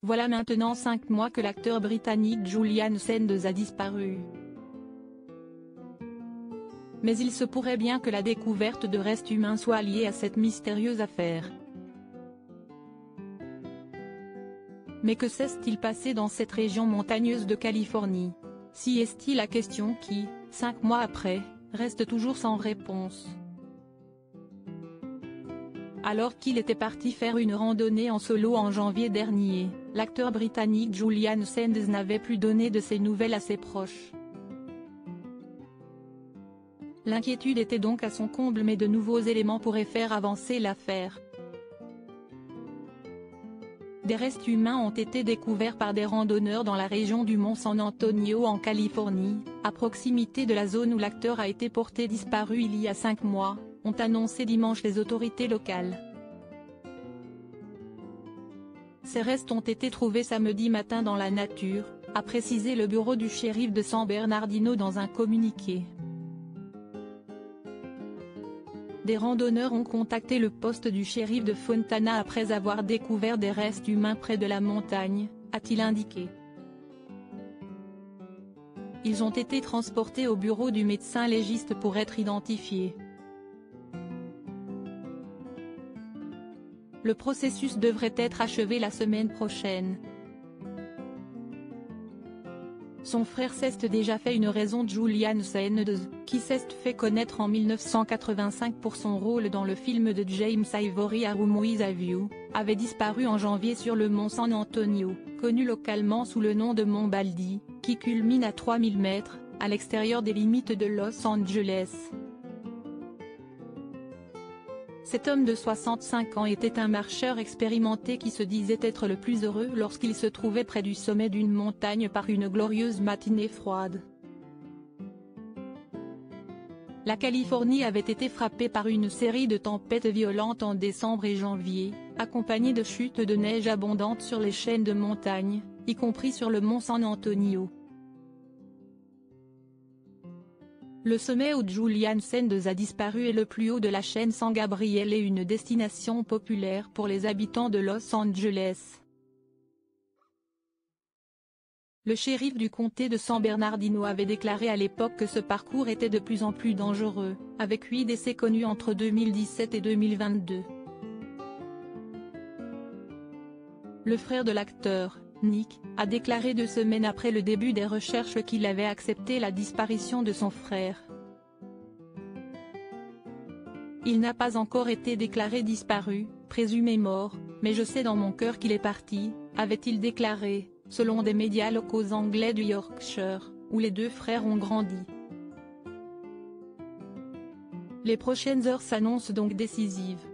Voilà maintenant 5 mois que l'acteur britannique Julian Sands a disparu. Mais il se pourrait bien que la découverte de restes humains soit liée à cette mystérieuse affaire. Mais que s'est-il passé dans cette région montagneuse de Californie? Si est-il la question qui, 5 mois après, reste toujours sans réponse. Alors qu'il était parti faire une randonnée en solo en janvier dernier, l'acteur britannique Julian Sands n'avait plus donné de ses nouvelles à ses proches. L'inquiétude était donc à son comble, mais de nouveaux éléments pourraient faire avancer l'affaire. Des restes humains ont été découverts par des randonneurs dans la région du mont San Antonio en Californie, à proximité de la zone où l'acteur a été porté disparu il y a 5 mois, ont annoncé dimanche les autorités locales. Ces restes ont été trouvés samedi matin dans la nature, a précisé le bureau du shérif de San Bernardino dans un communiqué. Des randonneurs ont contacté le poste du shérif de Fontana après avoir découvert des restes humains près de la montagne, a-t-il indiqué. Ils ont été transportés au bureau du médecin légiste pour être identifiés. Le processus devrait être achevé la semaine prochaine. Son frère s'est déjà fait une raison. Julian Sands, qui s'est fait connaître en 1985 pour son rôle dans le film de James Ivory A Room with a View, avait disparu en janvier sur le mont San Antonio, connu localement sous le nom de mont Baldy, qui culmine à 3000 mètres, à l'extérieur des limites de Los Angeles. Cet homme de 65 ans était un marcheur expérimenté qui se disait être le plus heureux lorsqu'il se trouvait près du sommet d'une montagne par une glorieuse matinée froide. La Californie avait été frappée par une série de tempêtes violentes en décembre et janvier, accompagnées de chutes de neige abondantes sur les chaînes de montagnes, y compris sur le mont San Antonio. Le sommet où Julian Sands a disparu est le plus haut de la chaîne San Gabriel et une destination populaire pour les habitants de Los Angeles. Le shérif du comté de San Bernardino avait déclaré à l'époque que ce parcours était de plus en plus dangereux, avec 8 décès connus entre 2017 et 2022. Le frère de l'acteur, Nick, a déclaré 2 semaines après le début des recherches qu'il avait accepté la disparition de son frère. Il n'a pas encore été déclaré disparu, présumé mort, mais je sais dans mon cœur qu'il est parti, avait-il déclaré, selon des médias locaux anglais du Yorkshire, où les 2 frères ont grandi. Les prochaines heures s'annoncent donc décisives.